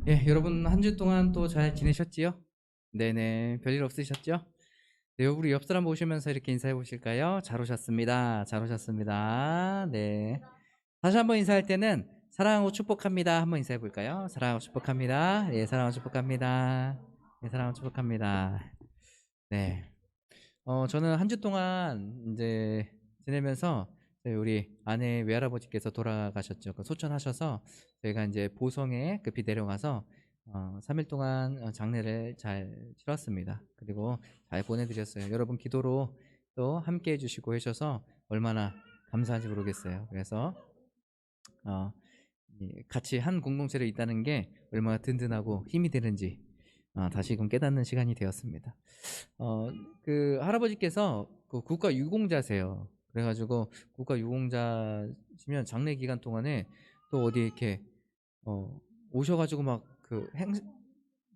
예, 여러분 한 주 동안 또 잘 지내셨지요? 네네, 별일 없으셨죠? 네, 우리 옆 사람 보시면서 이렇게 인사해 보실까요? 잘 오셨습니다. 잘 오셨습니다. 네. 다시 한번 인사할 때는 사랑하고 축복합니다. 한번 인사해 볼까요? 사랑하고 축복합니다. 예, 사랑하고 축복합니다. 네, 사랑하고 축복합니다. 네. 저는 한 주 동안 이제 지내면서 저희 우리 아내 외할아버지께서 돌아가셨죠. 그 소천하셔서 저희가 이제 보성에 급히 내려가서 3일 동안 장례를 잘 치렀습니다. 그리고 잘 보내드렸어요. 여러분 기도로 또 함께 해주시고 해셔서 얼마나 감사한지 모르겠어요. 그래서 어, 이 같이 한 공동체로 있다는 게 얼마나 든든하고 힘이 되는지 다시금 깨닫는 시간이 되었습니다. 어, 그 할아버지께서 그 국가 유공자세요. 그래가지고 국가 유공자시면 장례 기간 동안에 또 어디 이렇게 오셔가지고 막 그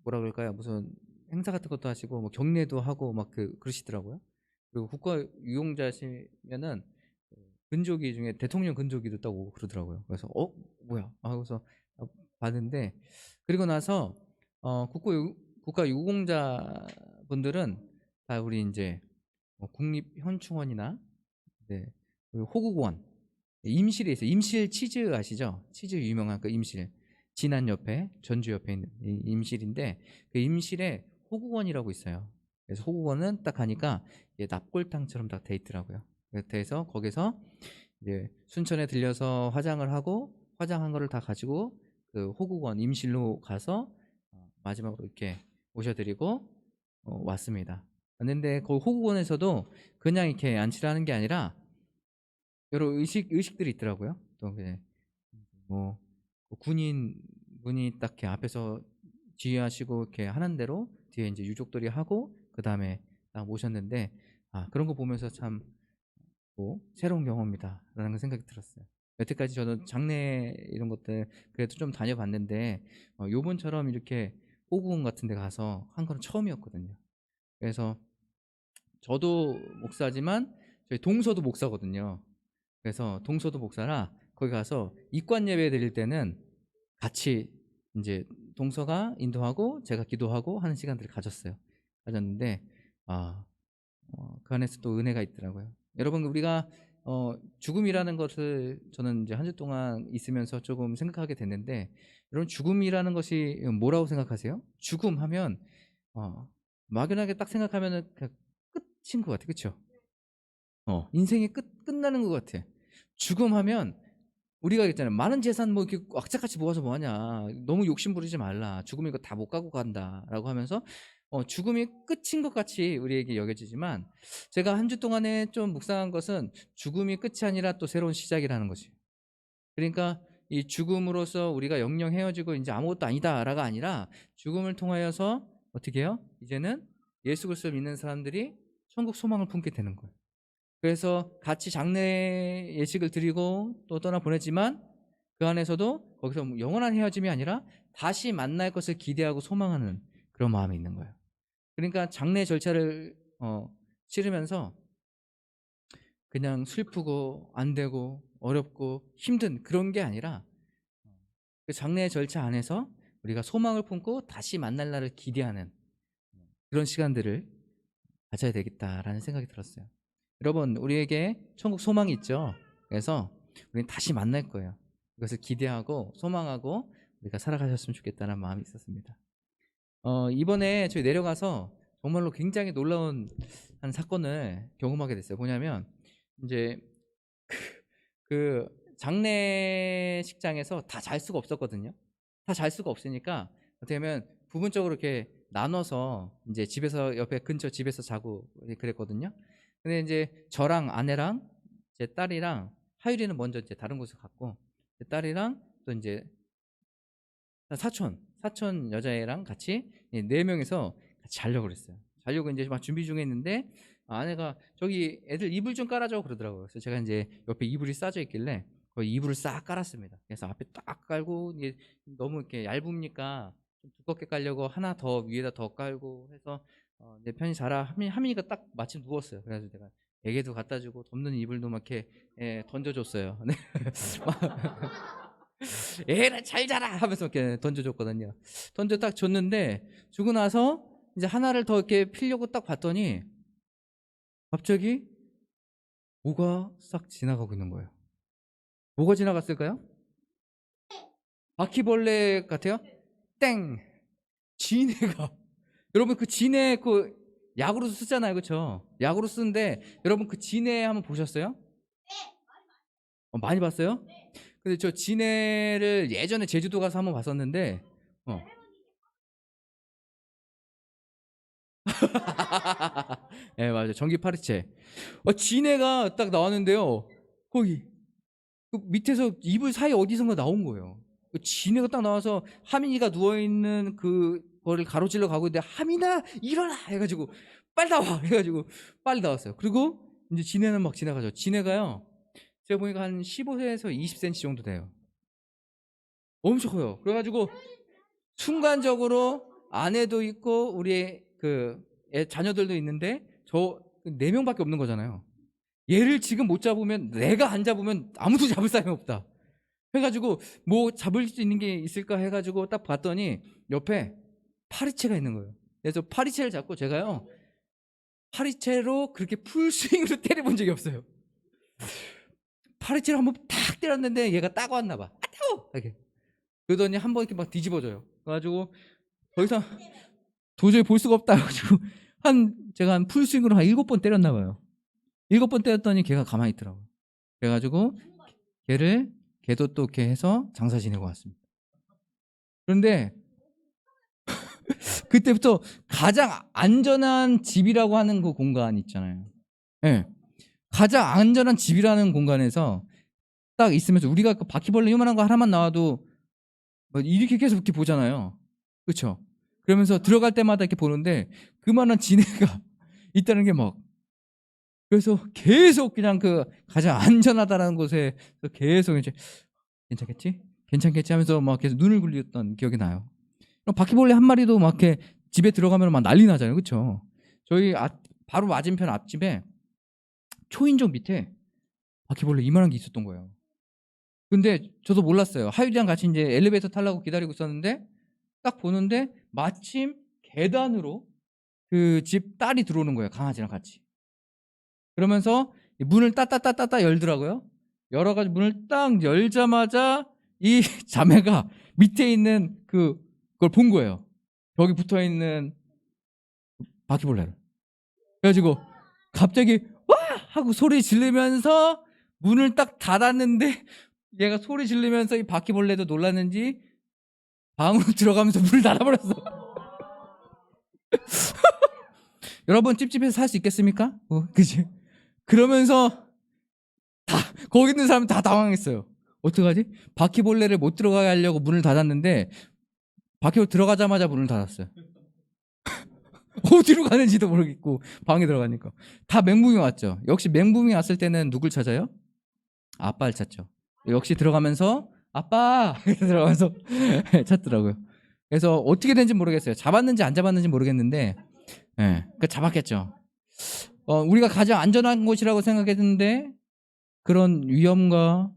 뭐라 그럴까요? 무슨 행사 같은 것도 하시고 뭐 경례도 하고 막 그러시더라고요. 그리고 국가 유공자시면은 그 근조기 중에 대통령 근조기도 따고 그러더라고요. 그래서 뭐야? 하고서 봤는데 그리고 나서 국가 유공자 분들은 다 우리 이제 국립현충원이나 네, 그리고 호국원 임실에 있어요. 임실 치즈 아시죠? 치즈 유명한 그 임실. 진안 옆에 전주 옆에 있는 임실인데 그 임실에 호국원이라고 있어요. 그래서 호국원은 딱 가니까 납골당처럼 딱 돼 있더라고요. 그래서 거기서 이제 순천에 들려서 화장을 하고 화장한 거를 다 가지고 그 호국원 임실로 가서 마지막으로 이렇게 모셔드리고 왔습니다. 왔는데 그 호국원에서도 그냥 이렇게 안치를 하는 게 아니라 여러 의식들이 있더라고요. 또 뭐 군인 분이 딱 이렇게 앞에서 지휘하시고 이렇게 하는 대로 뒤에 이제 유족들이 하고 그 다음에 딱 모셨는데 그런 거 보면서 참 새로운 경험이다라는 생각이 들었어요. 여태까지 저는 장례 이런 것들 그래도 좀 다녀봤는데 요번처럼 이렇게 호국원 같은 데 가서 한 건 처음이었거든요. 그래서 저도 목사지만 저희 동서도 목사거든요. 그래서 동서도 목사라 거기 가서 입관 예배 드릴 때는 같이 이제 동서가 인도하고 제가 기도하고 하는 시간들을 가졌는데 그 안에서 또 은혜가 있더라고요. 여러분 우리가 죽음이라는 것을 저는 이제 한 주 동안 있으면서 조금 생각하게 됐는데 여러분 죽음이라는 것이 뭐라고 생각하세요? 죽음 하면 막연하게 딱 생각하면은 그냥 끝인 것 같아, 그렇죠? 인생이 끝나는 것 같아. 죽음 하면 우리가 있잖아요. 많은 재산 뭐 이렇게 악착같이 모아서 뭐하냐. 너무 욕심 부리지 말라. 죽으면 이거 다 못 가고 간다라고 하면서 죽음이 끝인 것 같이 우리에게 여겨지지만 제가 한 주 동안에 좀 묵상한 것은 죽음이 끝이 아니라 또 새로운 시작이라는 거지. 그러니까 이 죽음으로써 우리가 영영 헤어지고 이제 아무것도 아니다라가 아니라 죽음을 통하여서 어떻게 해요? 이제는 예수 그리스도를 믿는 사람들이 천국 소망을 품게 되는 거예요. 그래서 같이 장례 예식을 드리고 또 떠나 보냈지만 그 안에서도 거기서 뭐 영원한 헤어짐이 아니라 다시 만날 것을 기대하고 소망하는 그런 마음이 있는 거예요. 그러니까 장례 절차를 치르면서 그냥 슬프고 안 되고 어렵고 힘든 그런 게 아니라 그 장례 절차 안에서 우리가 소망을 품고 다시 만날 날을 기대하는 그런 시간들을 가져야 되겠다라는 생각이 들었어요. 여러분, 우리에게 천국 소망이 있죠. 그래서 우리는 다시 만날 거예요. 이것을 기대하고 소망하고 우리가 살아가셨으면 좋겠다는 마음이 있었습니다. 이번에 저희 내려가서 정말로 굉장히 놀라운 한 사건을 경험하게 됐어요. 뭐냐면 이제 그 장례식장에서 다 잘 수가 없었거든요. 다 잘 수가 없으니까 어떻게 하면 부분적으로 이렇게 나눠서 이제 집에서 옆에 근처 집에서 자고 그랬거든요. 근데 이제 저랑 아내랑 제 딸이랑 하율이는 먼저 이제 다른 곳에 갔고 제 딸이랑 또 이제 사촌 여자애랑 같이 네 명이서 같이 자려고 그랬어요. 자려고 이제 막 준비 중에 있는데 아내가 저기 애들 이불 좀 깔아줘 그러더라고요. 그래서 제가 이제 옆에 이불이 싸져 있길래 거기 이불을 싹 깔았습니다. 그래서 앞에 딱 깔고 이게 너무 이렇게 얇으니까 좀 두껍게 깔려고 하나 더 위에다 더 깔고 해서 내 편히 자라 하민이가 딱 마침 누웠어요. 그래서 제가 베개도 갖다 주고 덮는 이불도 막 이렇게 던져줬어요. 네. 에라 잘 자라 하면서 이렇게 던져줬거든요. 던져 딱 줬는데 주고 나서 이제 하나를 더 이렇게 피려고 딱 봤더니 갑자기 뭐가 싹 지나가고 있는 거예요. 뭐가 지나갔을까요? 바퀴벌레 같아요? 땡! 진해가. 여러분 그 진해 그 약으로 쓰잖아요, 그렇죠? 약으로 쓰는데 여러분 그 진해 한번 보셨어요? 많이 봤어요? 근데 저 진해를 예전에 제주도 가서 한번 봤었는데 어. 예, 맞아요. 전기 파리채. 진해가 딱 나왔는데요. 거기 그 밑에서 이불 사이 어디선가 나온 거예요. 그 진해가 딱 나와서 하민이가 누워 있는 그 거를 가로질러 가고 있는데 하민아 일어나 해가지고 빨리 나와 해가지고 빨리 나왔어요. 그리고 이제 진해는 막 지나가죠. 진해가요. 제가 보니까 한 15세에서 20cm 정도 돼요. 엄청 커요. 그래가지고 순간적으로 아내도 있고 우리 그 자녀들도 있는데 저 4명밖에 없는 거잖아요. 얘를 지금 못 잡으면 내가 안 잡으면 아무도 잡을 사람이 없다 해가지고 뭐 잡을 수 있는 게 있을까 해가지고 딱 봤더니 옆에 파리채가 있는 거예요. 그래서 파리채를 잡고 제가요 파리채로 그렇게 풀스윙으로 때려본 적이 없어요. 파리채로 한번 탁 때렸는데 얘가 따고 왔나 봐. 아따오! 이렇게. 그러더니 한 번 이렇게 막 뒤집어져요. 그래가지고 더 이상 도저히 볼 수가 없다 해가지고 제가 한 풀스윙으로 한 7번 때렸나 봐요. 7번 때렸더니 걔가 가만히 있더라고요. 그래가지고 걔도 또 이렇게 해서 장사 지내고 왔습니다. 그런데 그때부터 가장 안전한 집이라고 하는 그 공간 있잖아요. 네. 가장 안전한 집이라는 공간에서 딱 있으면서 우리가 그 바퀴벌레 요만한 거 하나만 나와도 뭐 이렇게 계속 이렇게 보잖아요. 그렇죠? 그러면서 들어갈 때마다 이렇게 보는데 그만한 지네가 있다는 게 막 그래서 계속 그냥 그 가장 안전하다라는 곳에 계속 이제 괜찮겠지? 괜찮겠지 하면서 막 계속 눈을 굴렸던 기억이 나요. 바퀴벌레 한 마리도 막 이렇게 집에 들어가면 막 난리 나잖아요. 그렇죠? 저희 바로 맞은편 앞집에 초인종 밑에 바퀴벌레 이만한 게 있었던 거예요. 근데 저도 몰랐어요. 하유리랑 같이 이제 엘리베이터 타려고 기다리고 있었는데 딱 보는데 마침 계단으로 그 집 딸이 들어오는 거예요. 강아지랑 같이. 그러면서 문을 따따따따따 열더라고요. 열어가지고 문을 딱 열자마자 이 자매가 밑에 있는 그걸 본 거예요. 벽에 붙어 있는 바퀴벌레를. 그래가지고 갑자기 와 하고 소리 지르면서 문을 딱 닫았는데 얘가 소리 지르면서 이 바퀴벌레도 놀랐는지 방으로 들어가면서 문을 닫아버렸어. 여러분 찝찝해서 살 수 있겠습니까? 그치? 그러면서 다 거기 있는 사람 다 당황했어요. 어떡하지? 바퀴벌레를 못 들어가게 하려고 문을 닫았는데 바퀴벌레 들어가자마자 문을 닫았어요. 어디로 가는지도 모르겠고 방에 들어가니까 다 맹붕이 왔죠. 역시 맹붕이 왔을 때는 누굴 찾아요? 아빠를 찾죠. 역시 들어가면서 아빠 들어가면서 찾더라고요. 그래서 어떻게 된지 모르겠어요. 잡았는지 안 잡았는지 모르겠는데 그 잡았겠죠. 우리가 가장 안전한 곳이라고 생각했는데 그런 위험과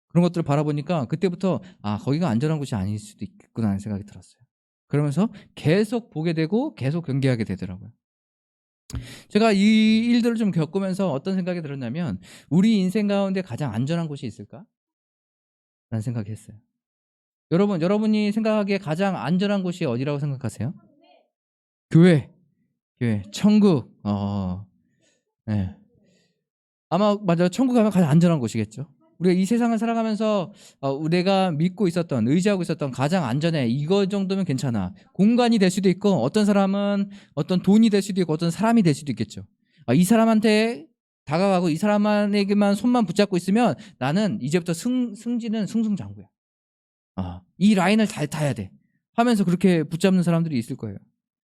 그런 것들을 바라보니까 그때부터 거기가 안전한 곳이 아닐 수도 있겠구나 하는 생각이 들었어요. 그러면서 계속 보게 되고 계속 경계하게 되더라고요. 제가 이 일들을 좀 겪으면서 어떤 생각이 들었냐면 우리 인생 가운데 가장 안전한 곳이 있을까? 라는 생각이 했어요. 여러분이 생각하기에 가장 안전한 곳이 어디라고 생각하세요? 교회, 천국. 네. 아마 맞아요. 천국 가면 가장 안전한 곳이겠죠. 우리가 이 세상을 살아가면서 내가 믿고 있었던 의지하고 있었던 가장 안전해 이거 정도면 괜찮아. 공간이 될 수도 있고 어떤 사람은 어떤 돈이 될 수도 있고 어떤 사람이 될 수도 있겠죠. 이 사람한테 다가가고 이 사람에게만 손만 붙잡고 있으면 나는 이제부터 승진은 승승장구야. 이 라인을 잘 타야 돼 하면서 그렇게 붙잡는 사람들이 있을 거예요.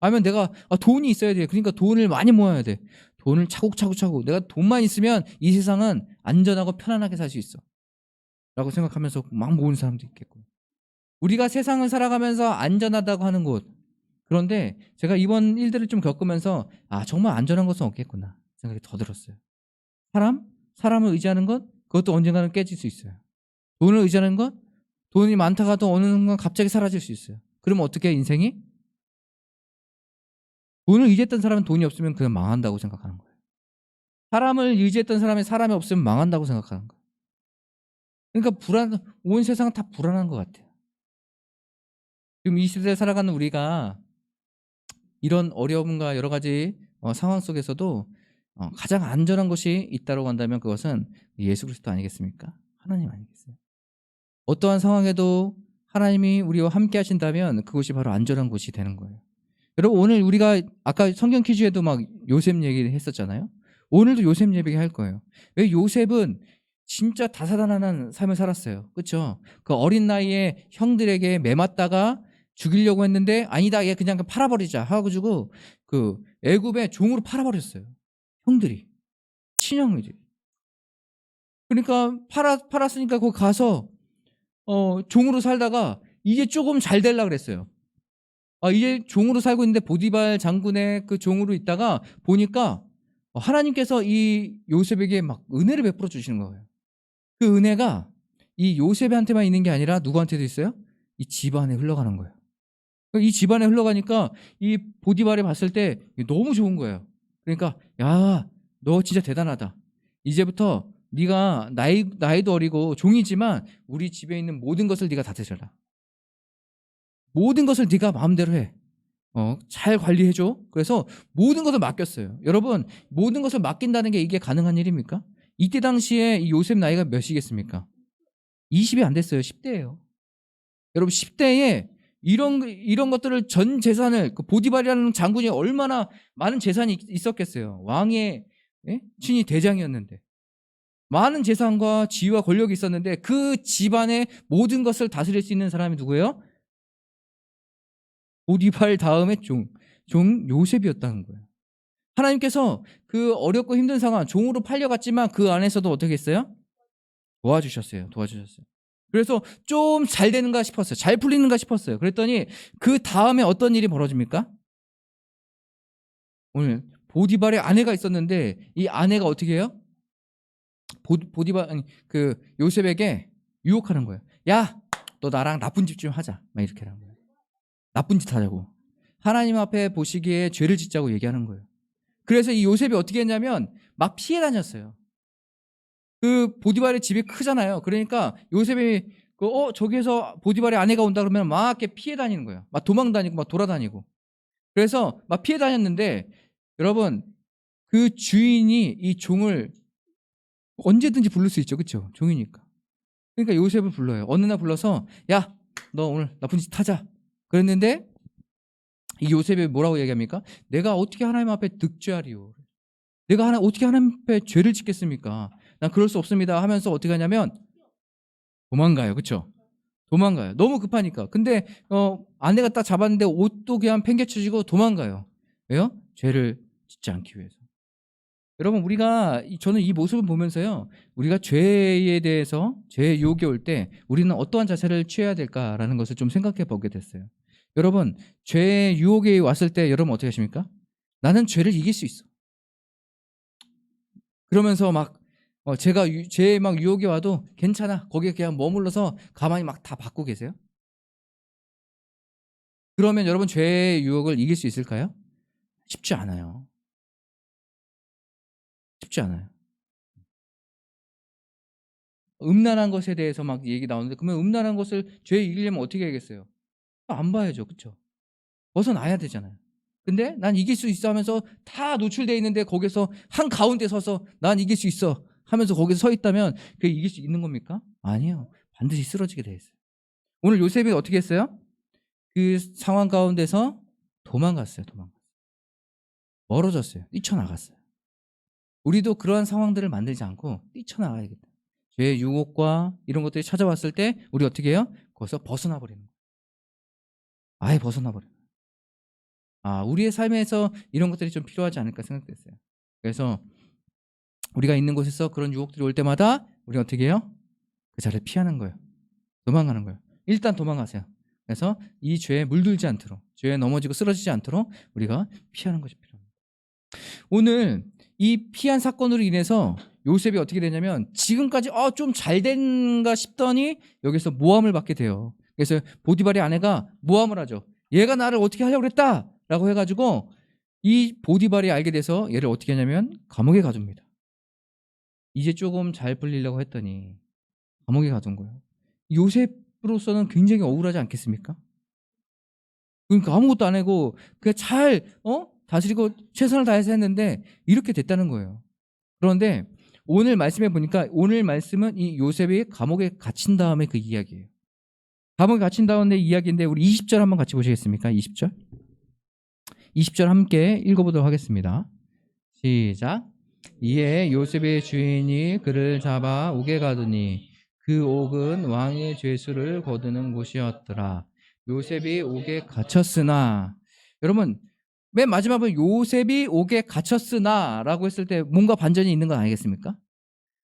아니면 내가 돈이 있어야 돼. 그러니까 돈을 많이 모아야 돼. 돈을 차곡차곡 내가 돈만 있으면 이 세상은 안전하고 편안하게 살 수 있어 라고 생각하면서 막 모으는 사람도 있겠고 우리가 세상을 살아가면서 안전하다고 하는 곳 그런데 제가 이번 일들을 좀 겪으면서 정말 안전한 것은 없겠구나 생각이 더 들었어요. 사람을 의지하는 것 그것도 언젠가는 깨질 수 있어요. 돈을 의지하는 것 돈이 많다가도 어느 순간 갑자기 사라질 수 있어요. 그러면 어떻게 해, 인생이? 돈을 의지했던 사람은 돈이 없으면 그냥 망한다고 생각하는 거예요. 사람을 의지했던 사람이 사람이 없으면 망한다고 생각하는 거예요. 그러니까 온 세상은 다 불안한 것 같아요. 지금 이 시대에 살아가는 우리가 이런 어려움과 여러 가지 상황 속에서도 가장 안전한 것이 있다고 한다면 그것은 예수 그리스도 아니겠습니까? 하나님 아니겠어요? 어떠한 상황에도 하나님이 우리와 함께 하신다면 그것이 바로 안전한 곳이 되는 거예요. 여러분, 오늘 우리가 아까 성경 퀴즈에도 막 요셉 얘기를 했었잖아요. 오늘도 요셉 얘기 할 거예요. 왜? 요셉은 진짜 다사다난한 삶을 살았어요. 그렇죠? 그 어린 나이에 형들에게 매맞다가 죽이려고 했는데 아니다, 얘 그냥 팔아버리자 하고지고 그 애굽의 종으로 팔아버렸어요. 형들이, 친형들이. 그러니까 팔았으니까 거기 가서 종으로 살다가 이제 조금 잘 되려고 그랬어요. 이제 종으로 살고 있는데 보디발 장군의 그 종으로 있다가 보니까 하나님께서 이 요셉에게 막 은혜를 베풀어 주시는 거예요. 그 은혜가 이 요셉한테만 있는 게 아니라 누구한테도 있어요? 이 집안에 흘러가는 거예요. 이 집안에 흘러가니까 이 보디발이 봤을 때 너무 좋은 거예요. 그러니까 야, 너 진짜 대단하다. 이제부터 네가 나이도 어리고 종이지만 우리 집에 있는 모든 것을 네가 다스려라. 모든 것을 네가 마음대로 해. 잘 관리해줘. 그래서 모든 것을 맡겼어요. 여러분, 모든 것을 맡긴다는 게 이게 가능한 일입니까? 이때 당시에 이 요셉 나이가 몇이겠습니까? 20이 안 됐어요. 10대예요. 여러분, 10대에 이런 것들을 전 재산을, 그 보디발이라는 장군이 얼마나 많은 재산이 있었겠어요. 왕의 친히 대장이었는데 많은 재산과 지위와 권력이 있었는데 그 집안의 모든 것을 다스릴 수 있는 사람이 누구예요? 보디발 다음에 종 요셉이었다는 거예요. 하나님께서 그 어렵고 힘든 상황, 종으로 팔려갔지만 그 안에서도 어떻게 했어요? 도와주셨어요. 그래서 좀 잘 되는가 싶었어요. 잘 풀리는가 싶었어요. 그랬더니 그 다음에 어떤 일이 벌어집니까? 오늘 보디발의 아내가 있었는데 이 아내가 어떻게 해요? 그 요셉에게 유혹하는 거예요. 야, 너 나랑 나쁜 짓 좀 하자. 막 이렇게 하는 거예요. 나쁜 짓 하자고. 하나님 앞에 보시기에 죄를 짓자고 얘기하는 거예요. 그래서 이 요셉이 어떻게 했냐면 막 피해 다녔어요. 그 보디발의 집이 크잖아요. 그러니까 요셉이 저기에서 보디발의 아내가 온다 그러면 막 이렇게 피해 다니는 거예요. 막 도망 다니고 막 돌아다니고. 그래서 막 피해 다녔는데 여러분, 그 주인이 이 종을 언제든지 부를 수 있죠. 그렇죠? 종이니까. 그러니까 요셉을 불러요. 어느 날 불러서 야, 너 오늘 나쁜 짓 하자. 그랬는데 이 요셉이 뭐라고 얘기합니까? 내가 어떻게 하나님 앞에 득죄하리요? 내가 어떻게 하나님 앞에 죄를 짓겠습니까? 난 그럴 수 없습니다 하면서 어떻게 하냐면 도망가요. 그렇죠? 도망가요. 너무 급하니까. 근데 아내가 딱 잡았는데 옷도 그냥 팽개쳐지고 도망가요. 왜요? 죄를 짓지 않기 위해서. 여러분, 저는 이 모습을 보면서요, 우리가 죄에 대해서, 죄의 유혹이 올 때 우리는 어떠한 자세를 취해야 될까라는 것을 좀 생각해 보게 됐어요. 여러분, 죄의 유혹이 왔을 때 여러분 어떻게 하십니까? 나는 죄를 이길 수 있어. 그러면서 막 죄의 막 유혹이 와도 괜찮아. 거기에 그냥 머물러서 가만히 막 다 받고 계세요? 그러면 여러분, 죄의 유혹을 이길 수 있을까요? 쉽지 않아요. 쉽지 않아요. 음란한 것에 대해서 막 얘기 나오는데 그러면 음란한 것을 죄 이기려면 어떻게 해야겠어요? 안 봐야죠. 그렇죠? 벗어나야 되잖아요. 근데 난 이길 수 있어 하면서 다 노출되어 있는데 거기서 한가운데 서서 난 이길 수 있어 하면서 거기서 서 있다면 그게 이길 수 있는 겁니까? 아니에요. 반드시 쓰러지게 돼 있어요. 오늘 요셉이 어떻게 했어요? 그 상황 가운데서 도망갔어요. 멀어졌어요. 뛰쳐나갔어요. 우리도 그러한 상황들을 만들지 않고 뛰쳐나가야겠다. 죄의 유혹과 이런 것들이 찾아왔을 때 우리 어떻게 해요? 거기서 벗어나 버리는 거예요. 아예 벗어나 버려요. 우리의 삶에서 이런 것들이 좀 필요하지 않을까 생각됐어요. 그래서 우리가 있는 곳에서 그런 유혹들이 올 때마다 우리가 어떻게 해요? 그 자리를 피하는 거예요. 도망가는 거예요. 일단 도망가세요. 그래서 이 죄에 물들지 않도록, 죄에 넘어지고 쓰러지지 않도록 우리가 피하는 것이 필요합니다. 오늘 이 피한 사건으로 인해서 요셉이 어떻게 되냐면 지금까지 좀 잘 된가 싶더니 여기서 모함을 받게 돼요. 그래서 보디발의 아내가 모함을 하죠. 얘가 나를 어떻게 하려고 그랬다 라고 해가지고 이 보디발이 알게 돼서 얘를 어떻게 하냐면 감옥에 가둡니다. 이제 조금 잘 풀리려고 했더니 감옥에 가둔 거예요. 요셉으로서는 굉장히 억울하지 않겠습니까? 그러니까 아무것도 안 하고 그냥 잘 다스리고 최선을 다해서 했는데 이렇게 됐다는 거예요. 그런데 오늘 말씀해 보니까 오늘 말씀은 이 요셉이 감옥에 갇힌 다음에 그 이야기예요. 감옥에 갇힌 다음에 이야기인데 우리 20절 한번 같이 보시겠습니까? 20절. 20절 함께 읽어보도록 하겠습니다. 시작. 이에 요셉의 주인이 그를 잡아 옥에 가두니 그 옥은 왕의 죄수를 거두는 곳이었더라. 요셉이 옥에 갇혔으나, 여러분 맨 마지막은 요셉이 옥에 갇혔으나 라고 했을 때 뭔가 반전이 있는 건 아니겠습니까?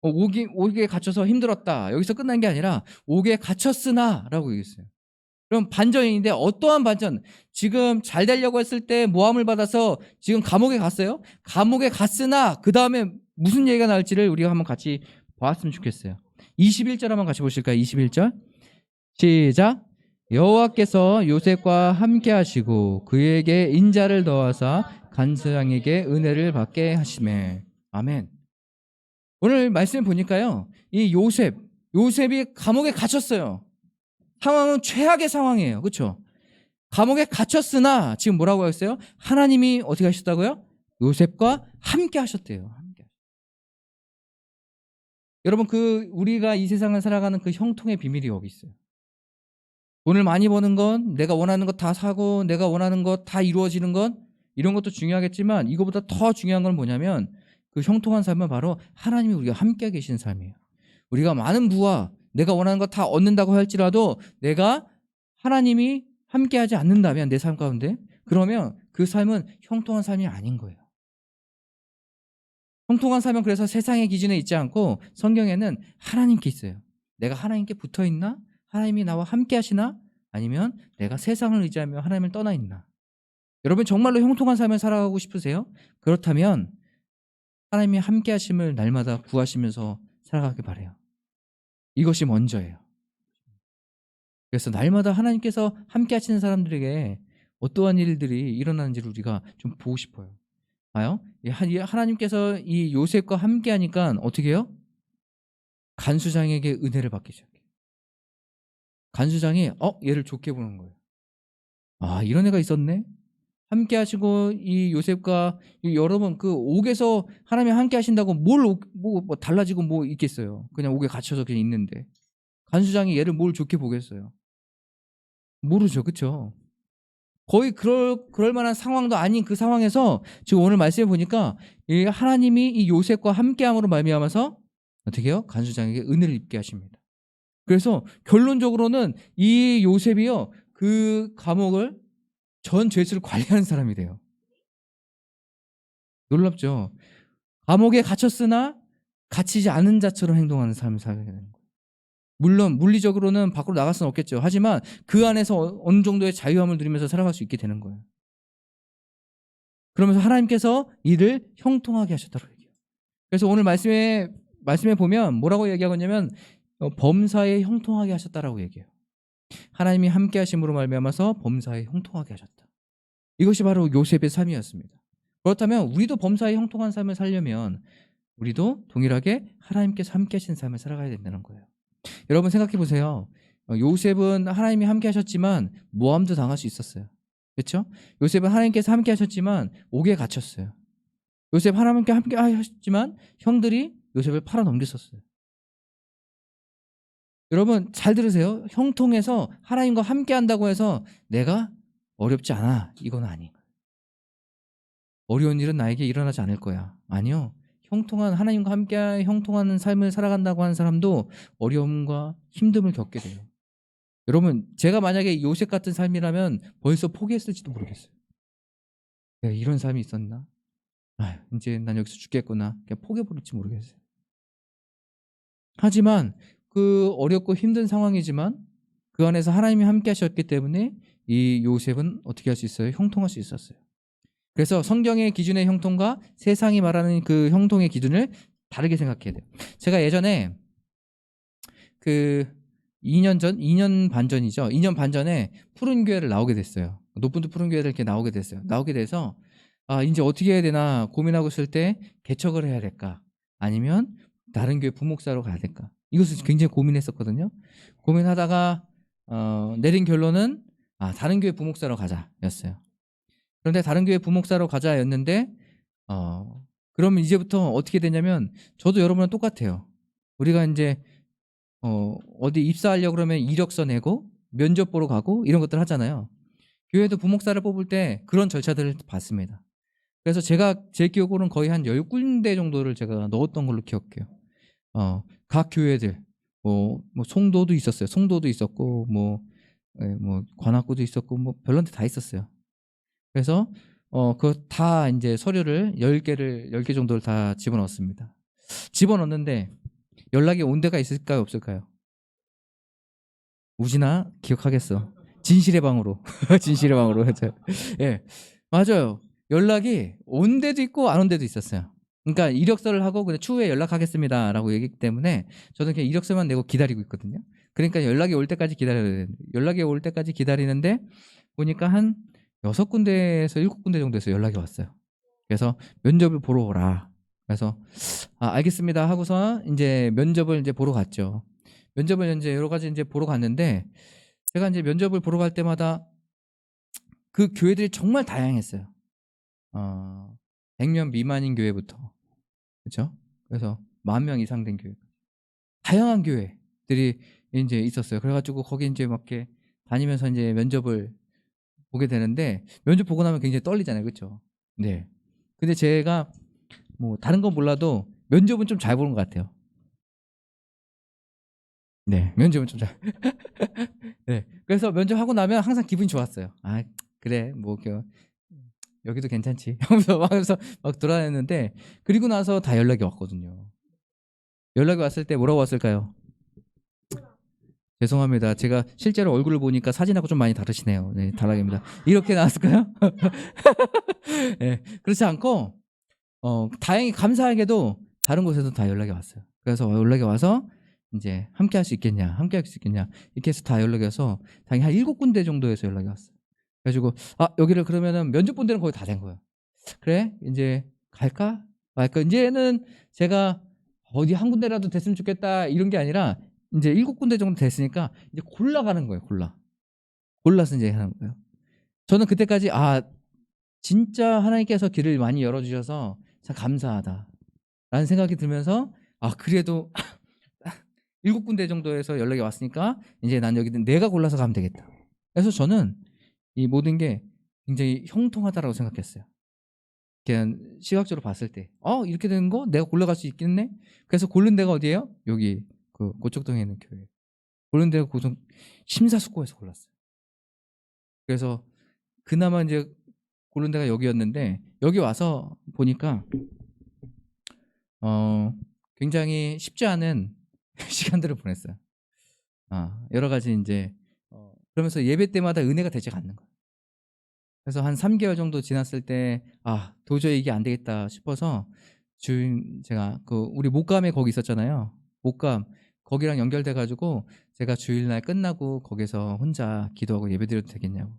옥에 갇혀서 힘들었다 여기서 끝난 게 아니라 옥에 갇혔으나 라고 얘기했어요. 그럼 반전인데 어떠한 반전? 지금 잘 되려고 했을 때 모함을 받아서 지금 감옥에 갔어요. 감옥에 갔으나 그 다음에 무슨 얘기가 나올지를 우리가 한번 같이 봤으면 좋겠어요. 21절 한번 같이 보실까요? 21절 시작. 여호와께서 요셉과 함께 하시고 그에게 인자를 더하사 간수장에게 은혜를 받게 하시매. 아멘. 오늘 말씀을 보니까요, 이 요셉이 감옥에 갇혔어요. 상황은 최악의 상황이에요. 그렇죠? 감옥에 갇혔으나 지금 뭐라고 했어요? 하나님이 어떻게 하셨다고요? 요셉과 함께 하셨대요. 함께. 여러분 우리가 이 세상을 살아가는 그 형통의 비밀이 여기 있어요. 돈을 많이 버는 건, 내가 원하는 것 다 사고 내가 원하는 것 다 이루어지는 건, 이런 것도 중요하겠지만 이거보다 더 중요한 건 뭐냐면 그 형통한 삶은 바로 하나님이 우리가 함께 계신 삶이에요. 우리가 많은 부와 내가 원하는 것 다 얻는다고 할지라도 내가 하나님이 함께하지 않는다면 내 삶 가운데, 그러면 그 삶은 형통한 삶이 아닌 거예요. 형통한 삶은 그래서 세상의 기준에 있지 않고 성경에는 하나님께 있어요. 내가 하나님께 붙어 있나? 하나님이 나와 함께 하시나? 아니면 내가 세상을 의지하며 하나님을 떠나 있나? 여러분 정말로 형통한 삶을 살아가고 싶으세요? 그렇다면 하나님이 함께 하심을 날마다 구하시면서 살아가길 바라요. 이것이 먼저예요. 그래서 날마다 하나님께서 함께 하시는 사람들에게 어떠한 일들이 일어나는지를 우리가 좀 보고 싶어요. 봐요. 하나님께서 이 요셉과 함께 하니까 어떻게 해요? 간수장에게 은혜를 받기 시작해요. 간수장이 얘를 좋게 보는 거예요. 이런 애가 있었네. 함께 하시고 이 요셉과 여러분 그 옥에서 하나님이 함께 하신다고 뭐 달라지고 뭐 있겠어요. 그냥 옥에 갇혀서 그냥 있는데 간수장이 얘를 뭘 좋게 보겠어요. 모르죠. 그렇죠? 거의 그럴 만한 상황도 아닌 그 상황에서 지금 오늘 말씀해 보니까 이 하나님이 이 요셉과 함께함으로 말미암아서 어떻게 해요? 간수장에게 은혜를 입게 하십니다. 그래서 결론적으로는 이 요셉이요 그 감옥을 전 죄수를 관리하는 사람이 돼요. 놀랍죠? 감옥에 갇혔으나 갇히지 않은 자처럼 행동하는 삶을 살게 되는 거예요. 물론 물리적으로는 밖으로 나갈 수는 없겠죠. 하지만 그 안에서 어느 정도의 자유함을 누리면서 살아갈 수 있게 되는 거예요. 그러면서 하나님께서 이를 형통하게 하셨다고 얘기해요. 그래서 오늘 말씀에 보면 뭐라고 얘기하고 있냐면 범사에 형통하게 하셨다라고 얘기해요. 하나님이 함께 하심으로 말미암아서 범사에 형통하게 하셨다. 이것이 바로 요셉의 삶이었습니다. 그렇다면 우리도 범사에 형통한 삶을 살려면 우리도 동일하게 하나님께서 함께 하신 삶을 살아가야 된다는 거예요. 여러분 생각해 보세요. 요셉은 하나님이 함께 하셨지만 모함도 당할 수 있었어요. 그렇죠? 요셉은 하나님께서 함께 하셨지만 옥에 갇혔어요. 요셉 하나님께 함께 하셨지만 형들이 요셉을 팔아 넘겼었어요. 여러분 잘 들으세요. 형통해서 하나님과 함께 한다고 해서 내가 어렵지 않아, 이건 아니에요. 어려운 일은 나에게 일어나지 않을 거야. 아니요. 형통한 하나님과 함께 형통하는 삶을 살아간다고 하는 사람도 어려움과 힘듦을 겪게 돼요. 여러분 제가 만약에 요셉 같은 삶이라면 벌써 포기했을지도 모르겠어요. 내가 이런 삶이 있었나? 이제 난 여기서 죽겠구나. 그냥 포기해버릴지 모르겠어요. 하지만 그 어렵고 힘든 상황이지만 그 안에서 하나님이 함께 하셨기 때문에 이 요셉은 어떻게 할 수 있어요? 형통할 수 있었어요. 그래서 성경의 기준의 형통과 세상이 말하는 그 형통의 기준을 다르게 생각해야 돼요. 제가 예전에 그 2년 반 전이죠. 2년 반 전에 푸른 교회를 나오게 됐어요. 높은도 푸른 교회를 이렇게 나오게 됐어요. 나오게 돼서 이제 어떻게 해야 되나 고민하고 있을 때 개척을 해야 될까? 아니면 다른 교회 부목사로 가야 될까? 이것을 굉장히 고민했었거든요. 고민하다가 내린 결론은 다른 교회 부목사로 가자였어요. 그런데 다른 교회 부목사로 가자였는데 그러면 이제부터 어떻게 되냐면 저도 여러분랑 똑같아요. 우리가 이제 어디 입사하려고 그러면 이력서 내고 면접 보러 가고 이런 것들 하잖아요. 교회도 부목사를 뽑을 때 그런 절차들을 받습니다. 그래서 제가 제 기억으로는 거의 한 10군데 정도를 제가 넣었던 걸로 기억해요. 각 교회들 뭐 송도도 있었어요. 송도도 있었고 뭐 관악구도 있었고 뭐 별런 데 다 있었어요. 그래서 그 다 이제 서류를 10개 정도를 다 집어넣었습니다. 집어넣었는데 연락이 온 데가 있을까요, 없을까요? 우진아 기억하겠어. 진실의 방으로. 진실의 방으로. 예. 맞아요. 연락이 온 데도 있고 안 온 데도 있었어요. 그러니까 이력서를 하고 그냥 추후에 연락하겠습니다라고 얘기했기 때문에 저는 그냥 이력서만 내고 기다리고 있거든요. 그러니까 연락이 올 때까지 기다려야 돼요. 연락이 올 때까지 기다리는데 보니까 한 6군데에서 7군데 정도에서 연락이 왔어요. 그래서 면접을 보러 오라. 그래서 알겠습니다 하고서 이제 면접을 이제 보러 갔죠. 면접을 이제 여러 가지 이제 보러 갔는데 제가 이제 면접을 보러 갈 때마다 그 교회들이 정말 다양했어요. 100명 미만인 교회부터 그렇죠? 그래서 10,000명 이상 된 교회, 다양한 교회들이 이제 있었어요. 그래가지고 거기 이제 막 이렇게 다니면서 이제 면접을 보게 되는데 면접 보고 나면 굉장히 떨리잖아요, 그렇죠? 네. 근데 제가 뭐 다른 건 몰라도 면접은 좀 잘 보는 것 같아요. 네, 면접은 좀 잘. 네, 그래서 면접하고 나면 항상 기분이 좋았어요. 그래, 뭐 여기도 괜찮지. 하면서 막 돌아다녔는데 그리고 나서 다 연락이 왔거든요. 연락이 왔을 때 뭐라고 왔을까요? 죄송합니다. 제가 실제로 얼굴을 보니까 사진하고 좀 많이 다르시네요. 네, 다락입니다. 이렇게 나왔을까요? 네, 그렇지 않고 다행히 감사하게도 다른 곳에서 다 연락이 왔어요. 그래서 연락이 와서 이제 함께 할 수 있겠냐, 함께 할 수 있겠냐 이렇게 해서 다 연락이 와서 당연히 한 7군데 정도에서 연락이 왔어요. 그래가지고 여기를 그러면은 면접 본 데는 거의 다 된 거예요. 그래 이제 갈까 말까. 이제는 제가 어디 한 군데라도 됐으면 좋겠다 이런 게 아니라 이제 7군데 정도 됐으니까 이제 골라가는 거예요. 골라서 이제 하는 거예요. 저는 그때까지 진짜 하나님께서 길을 많이 열어주셔서 참 감사하다 라는 생각이 들면서 그래도 7군데 정도에서 연락이 왔으니까 이제 난 여기는 내가 골라서 가면 되겠다. 그래서 저는 이 모든 게 굉장히 형통하다라고 생각했어요. 그냥 시각적으로 봤을 때 이렇게 되는 거 내가 골라갈 수 있겠네. 그래서 고른 데가 어디예요? 여기 그 고척동에 있는 교회. 고른 데가 심사숙고해서 골랐어요. 그래서 그나마 이제 고른 데가 여기였는데 여기 와서 보니까 굉장히 쉽지 않은 시간들을 보냈어요. 여러 가지 이제 그러면서 예배 때마다 은혜가 되지 않는 거예요. 그래서 한 3개월 정도 지났을 때 도저히 이게 안 되겠다 싶어서 제가 우리 목감에 거기 있었잖아요. 목감 거기랑 연결돼 가지고 제가 주일날 끝나고 거기서 혼자 기도하고 예배드려도 되겠냐고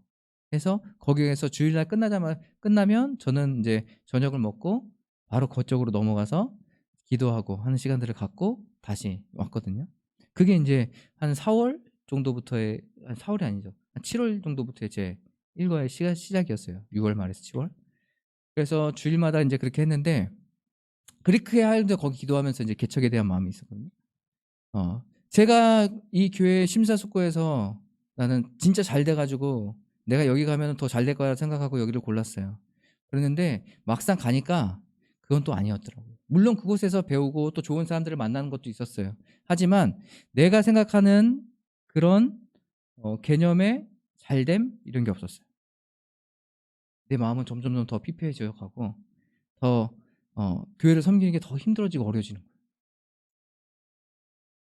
해서 거기에서 주일날 끝나면 저는 이제 저녁을 먹고 바로 그쪽으로 넘어가서 기도하고 하는 시간들을 갖고 다시 왔거든요. 그게 이제 한 4월 정도부터의 4월이 아니죠. 한 7월 정도부터의 제 일과의 시작이었어요. 6월 말에서 7월. 그래서 주일마다 이제 그렇게 했는데 그렇게 하는데 거기 기도하면서 이제 개척에 대한 마음이 있었거든요. 제가 이 교회 심사숙고해서 나는 진짜 잘 돼가지고 내가 여기 가면 더 잘 될 거라 생각하고 여기를 골랐어요. 그랬는데 막상 가니까 그건 또 아니었더라고요. 물론 그곳에서 배우고 또 좋은 사람들을 만나는 것도 있었어요. 하지만 내가 생각하는 그런 개념의 잘됨 이런 게 없었어요. 내 마음은 점점 더 피폐해져 가고 더 교회를 섬기는 게 더 힘들어지고 어려워지는 거예요.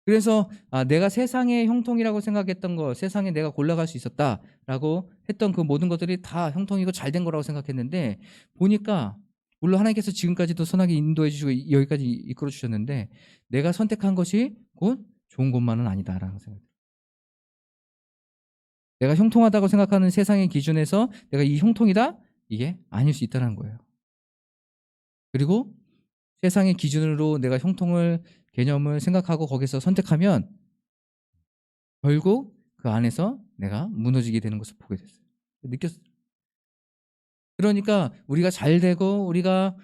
그래서 내가 세상의 형통이라고 생각했던 거, 세상에 내가 골라갈 수 있었다라고 했던 그 모든 것들이 다 형통이고 잘 된 거라고 생각했는데 보니까 물론 하나님께서 지금까지도 선하게 인도해 주시고 여기까지 이끌어 주셨는데 내가 선택한 것이 곧 좋은 것만은 아니다라는 생각이 들어요. 내가 형통하다고 생각하는 세상의 기준에서 내가 이 형통이다? 이게 아닐 수 있다는 거예요. 그리고 세상의 기준으로 내가 형통을 개념을 생각하고 거기서 선택하면 결국 그 안에서 내가 무너지게 되는 것을 보게 됐어요. 느꼈어요. 그러니까 우리가 잘 되고 우리가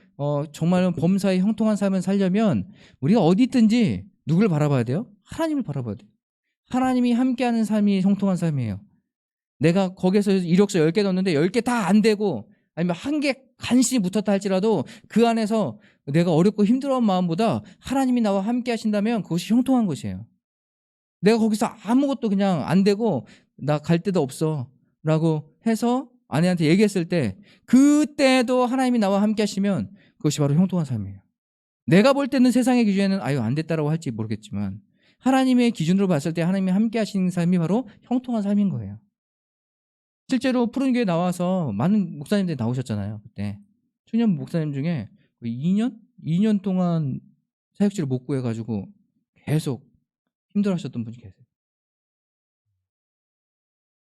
정말 범사에 형통한 삶을 살려면 우리가 어디 있든지 누굴 바라봐야 돼요? 하나님을 바라봐야 돼요. 하나님이 함께하는 삶이 형통한 삶이에요. 내가 거기서 이력서 10개 넣었는데 10개 다 안 되고 아니면 한 개 간신히 붙었다 할지라도 그 안에서 내가 어렵고 힘들어한 마음보다 하나님이 나와 함께 하신다면 그것이 형통한 것이에요. 내가 거기서 아무것도 그냥 안 되고 나 갈 데도 없어 라고 해서 아내한테 얘기했을 때 그때도 하나님이 나와 함께 하시면 그것이 바로 형통한 삶이에요. 내가 볼 때는 세상의 기준에는 아유 안 됐다라고 할지 모르겠지만 하나님의 기준으로 봤을 때 하나님이 함께 하시는 삶이 바로 형통한 삶인 거예요. 실제로 푸른교회 나와서 많은 목사님들이 나오셨잖아요. 그때 청년 목사님 중에 2년 동안 사역지를 못 구해가지고 계속 힘들어하셨던 분이 계세요.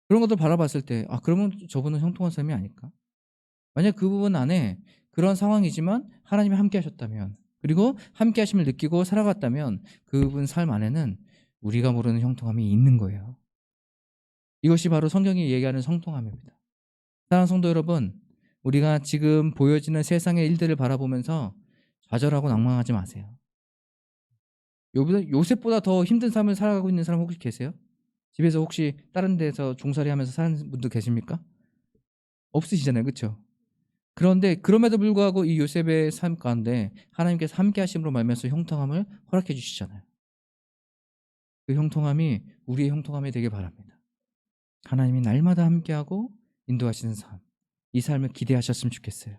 그런 것들 바라봤을 때 그러면 저분은 형통한 삶이 아닐까? 만약 그 부분 안에 그런 상황이지만 하나님이 함께 하셨다면 그리고 함께 하심을 느끼고 살아갔다면 그분 삶 안에는 우리가 모르는 형통함이 있는 거예요. 이것이 바로 성경이 얘기하는 형통함입니다. 사랑하는 성도 여러분, 우리가 지금 보여지는 세상의 일들을 바라보면서 좌절하고 낭망하지 마세요. 요셉보다 더 힘든 삶을 살아가고 있는 사람 혹시 계세요? 집에서 혹시 다른 데서 종살이 하면서 사는 분도 계십니까? 없으시잖아요. 그렇죠? 그런데 그럼에도 불구하고 이 요셉의 삶 가운데 하나님께서 함께 하심으로 말미암아서 형통함을 허락해 주시잖아요. 그 형통함이 우리의 형통함이 되길 바랍니다. 하나님이 날마다 함께하고 인도하시는 삶, 이 삶을 기대하셨으면 좋겠어요.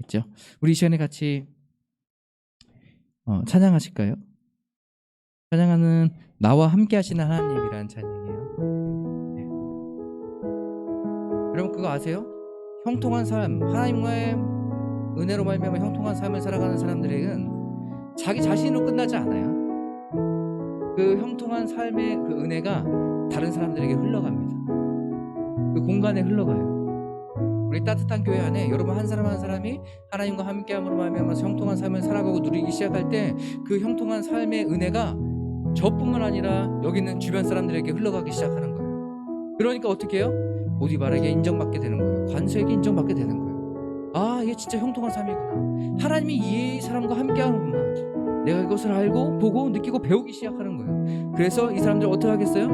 있죠? 우리 이 시간에 같이 찬양하실까요? 찬양하는 나와 함께 하시는 하나님이라는 찬양이에요. 네. 여러분 그거 아세요? 형통한 삶, 하나님과의 은혜로 말미암아 형통한 삶을 살아가는 사람들에게는 자기 자신으로 끝나지 않아요. 그 형통한 삶의 그 은혜가 다른 사람들에게 흘러갑니다. 그 공간에 흘러가요. 우리 따뜻한 교회 안에 여러분 한 사람 한 사람이 하나님과 함께함으로 말미암아서 형통한 삶을 살아가고 누리기 시작할 때 그 형통한 삶의 은혜가 저뿐만 아니라 여기 있는 주변 사람들에게 흘러가기 시작하는 거예요. 그러니까 어떻게 해요? 보디발에게 인정받게 되는 거예요. 관수에게 인정받게 되는 거예요. 이게 진짜 형통한 삶이구나. 하나님이 이 사람과 함께하는구나. 내가 이것을 알고 보고 느끼고 배우기 시작하는 거예요. 그래서 이 사람들 어떻게 하겠어요?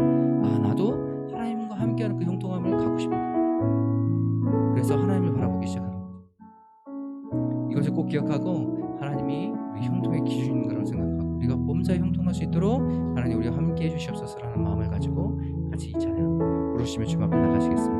나도 하나님과 함께하는 그 형통함을 갖고 싶다. 그래서 하나님을 바라보기 시작하는 거죠. 이것을 꼭 기억하고 하나님이 우리 형통의 기준인 거라고 생각하고 우리가 범사에 형통할 수 있도록 하나님 우리와 함께 해주시옵소서라는 마음을 가지고 같이 이 찬양 부르시며 주님 앞에 나가시겠습니다.